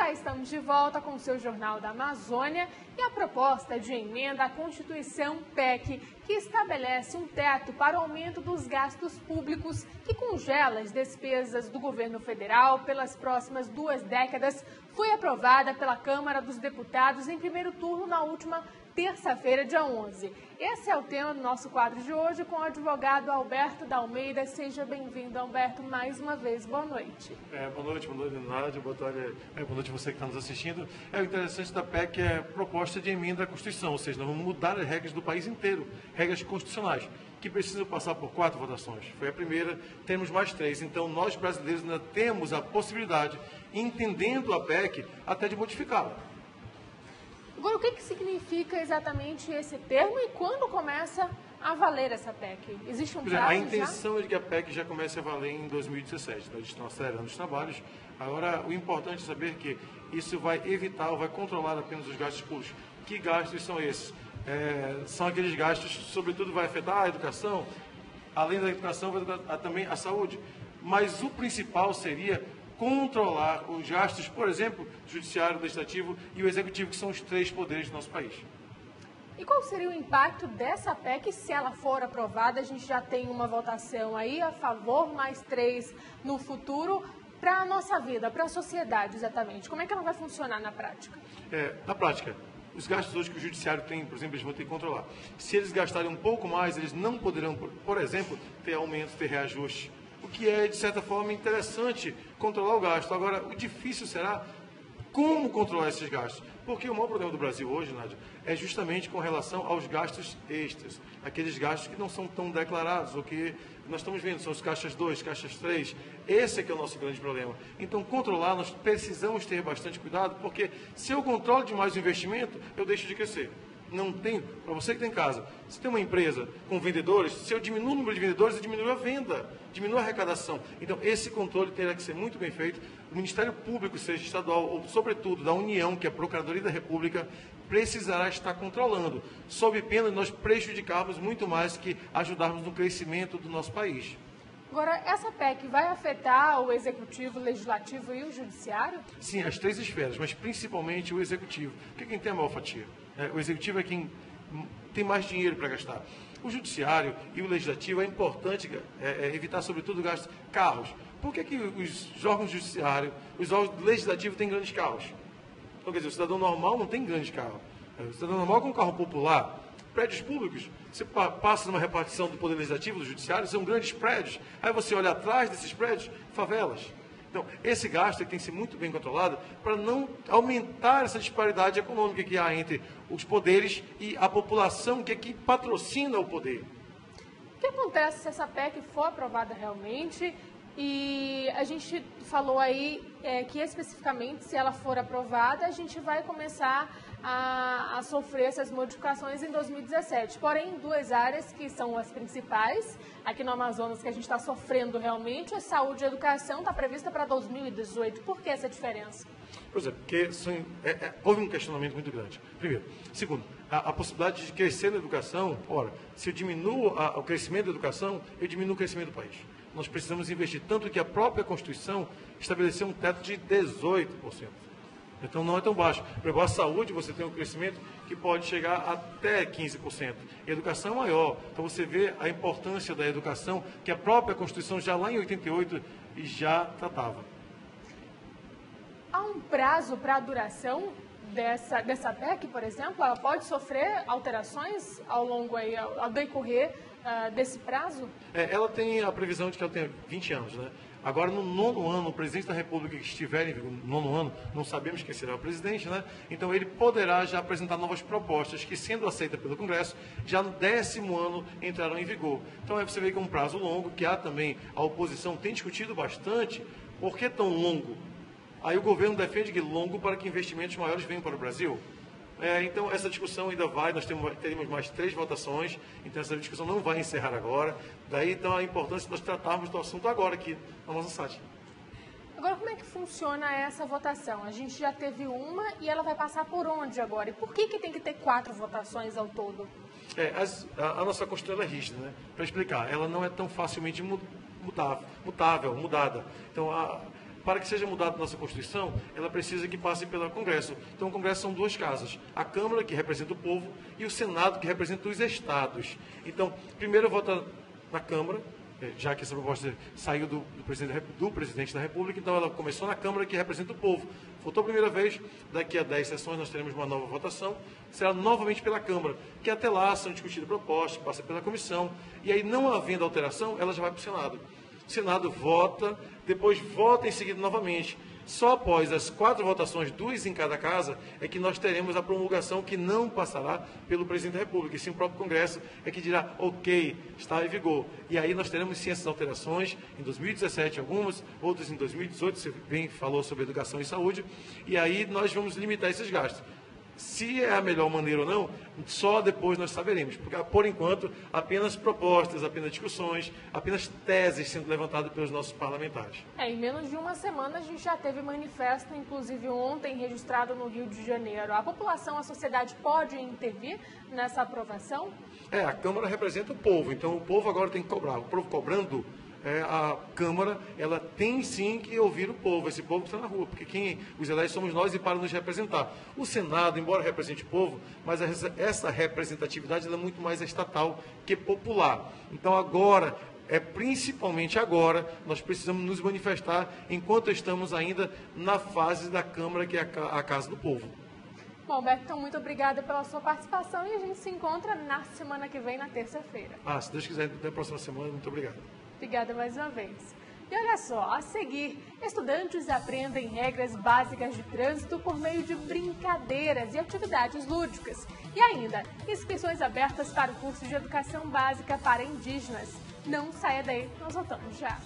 já estamos de volta com o seu Jornal da Amazônia e a proposta de emenda à Constituição PEC, que estabelece um teto para o aumento dos gastos públicos que congela as despesas do governo federal pelas próximas 2 décadas, foi aprovada pela Câmara dos Deputados em primeiro turno na última terça-feira, dia 11. Esse é o tema do nosso quadro de hoje com o advogado Alberto da Almeida. Seja bem-vindo, Alberto, mais uma vez. Boa noite. Boa noite, Nádia. Boa noite você que está nos assistindo. O interessante da PEC é a proposta de emenda à Constituição, ou seja, nós vamos mudar as regras do país inteiro, regras constitucionais, que precisam passar por 4 votações. Foi a primeira, temos mais 3. Então, nós brasileiros ainda temos a possibilidade, entendendo a PEC, até de modificá-la. Agora, o que significa exatamente esse termo e quando começa a valer essa PEC? Existe um prazo? A intenção é de que a PEC já comece a valer em 2017. Então, eles estão acelerando os trabalhos. Agora, o importante é saber que isso vai evitar ou vai controlar apenas os gastos públicos. Que gastos são esses? São aqueles gastos, sobretudo, vai afetar a educação, além da educação, vai afetar também a saúde. Mas o principal seria controlar os gastos, por exemplo, judiciário, legislativo e o executivo, que são os 3 poderes do nosso país. E qual seria o impacto dessa PEC se ela for aprovada? A gente já tem uma votação aí a favor, mais 3 no futuro, para a nossa vida, para a sociedade, exatamente. Como é que ela vai funcionar na prática? Na prática, os gastos hoje que o judiciário tem, por exemplo, eles vão ter que controlar. Se eles gastarem um pouco mais, eles não poderão, por exemplo, ter aumentos, ter reajustes. O que é, de certa forma, interessante controlar o gasto. Agora, o difícil será como controlar esses gastos. Porque o maior problema do Brasil hoje, Nádia, é justamente com relação aos gastos extras. Aqueles gastos que não são tão declarados, ou que nós estamos vendo, são os caixas 2, caixas 3. Esse é que é o nosso grande problema. Então, controlar, nós precisamos ter bastante cuidado, porque se eu controlo demais o investimento, eu deixo de crescer. Não tem, para você que tem em casa, se tem uma empresa com vendedores, se eu diminuo o número de vendedores, eu diminuo a venda, diminuo a arrecadação. Então, esse controle terá que ser muito bem feito. O Ministério Público, seja estadual ou, sobretudo, da União, que é a Procuradoria da República, precisará estar controlando, sob pena de nós prejudicarmos muito mais que ajudarmos no crescimento do nosso país. Agora, essa PEC vai afetar o Executivo, o Legislativo e o Judiciário? Sim, as 3 esferas, mas principalmente o Executivo, porque quem tem a maior fatia. O Executivo é quem tem mais dinheiro para gastar. O Judiciário e o Legislativo é importante evitar, sobretudo, gastos carros. Por que os órgãos do Judiciário, os órgãos legislativos têm grandes carros? Então, quer dizer, o cidadão normal não tem grande carro. O cidadão normal com um carro popular. Prédios públicos, você passa numa repartição do Poder Legislativo, do Judiciário, são grandes prédios. Aí você olha atrás desses prédios, favelas. Então, esse gasto tem que ser muito bem controlado para não aumentar essa disparidade econômica que há entre os poderes e a população que patrocina o poder. O que acontece se essa PEC for aprovada realmente? E a gente falou aí que especificamente, se ela for aprovada, a gente vai começar a sofrer essas modificações em 2017. Porém, em 2 áreas que são as principais, aqui no Amazonas, que a gente está sofrendo realmente, a saúde e a educação está prevista para 2018. Por que essa diferença? Pois é, porque houve um questionamento muito grande. Primeiro. Segundo, a possibilidade de crescer na educação, se eu diminuo o crescimento da educação, eu diminuo o crescimento do país. Nós precisamos investir, tanto que a própria Constituição estabeleceu um teto de 18%. Então não é tão baixo. Por exemplo, a saúde, você tem um crescimento que pode chegar até 15%. E a educação é maior. Então você vê a importância da educação, que a própria Constituição, já lá em 88, já tratava. Há um prazo para a duração dessa PEC, por exemplo? Ela pode sofrer alterações ao decorrer desse prazo? Ela tem a previsão de que ela tenha 20 anos, né? Agora, no 9º ano, o presidente da República que estiver em vigor, no 9º ano, não sabemos quem será o presidente, né? Então, ele poderá já apresentar novas propostas que, sendo aceitas pelo Congresso, já no 10º ano entrarão em vigor. Então, aí você vê que é um prazo longo, que há também, a oposição tem discutido bastante. Por que tão longo? Aí o governo defende que longo para que investimentos maiores venham para o Brasil. Então, essa discussão ainda vai, nós teremos mais 3 votações, então essa discussão não vai encerrar agora. Daí, então, a importância de nós tratarmos do assunto agora aqui na nossa site. Agora, como é que funciona essa votação? A gente já teve uma e ela vai passar por onde agora? E por que tem que ter 4 votações ao todo? A nossa Constituição é rígida, né? Para explicar, ela não é tão facilmente mudada. Então, para que seja mudada a nossa Constituição, ela precisa que passe pelo Congresso. Então, o Congresso são duas casas. A Câmara, que representa o povo, e o Senado, que representa os estados. Então, primeiro vota na Câmara, já que essa proposta saiu do presidente da República, então ela começou na Câmara, que representa o povo. Votou a primeira vez, daqui a 10 sessões nós teremos uma nova votação, será novamente pela Câmara, que até lá são discutidas propostas, passa pela comissão, e aí não havendo alteração, ela já vai para o Senado. O Senado vota, depois vota em seguida novamente. Só após as 4 votações, 2 em cada casa, é que nós teremos a promulgação que não passará pelo presidente da República, e sim o próprio Congresso é que dirá, ok, está em vigor. E aí nós teremos sim essas alterações, em 2017 algumas, outras em 2018, você bem falou sobre educação e saúde, e aí nós vamos limitar esses gastos. Se é a melhor maneira ou não, só depois nós saberemos, porque por enquanto apenas propostas, apenas discussões, apenas teses sendo levantadas pelos nossos parlamentares. Em menos de uma semana a gente já teve manifesto, inclusive ontem registrado no Rio de Janeiro. A população, a sociedade pode intervir nessa aprovação? A Câmara representa o povo, então o povo agora tem que cobrar. O povo cobrando, a Câmara, ela tem sim que ouvir o povo, esse povo que está na rua, porque quem os elege somos nós e para nos representar. O Senado, embora represente o povo, mas essa representatividade ela é muito mais estatal que popular. Então agora, principalmente agora, nós precisamos nos manifestar enquanto estamos ainda na fase da Câmara, que é a Casa do Povo. Bom, Beto, então muito obrigada pela sua participação e a gente se encontra na semana que vem, na terça-feira. Se Deus quiser, até a próxima semana. Muito obrigado. Obrigada mais uma vez. E olha só, a seguir, estudantes aprendem regras básicas de trânsito por meio de brincadeiras e atividades lúdicas. E ainda, inscrições abertas para o curso de Educação Básica para Indígenas. Não saia daí, nós voltamos já.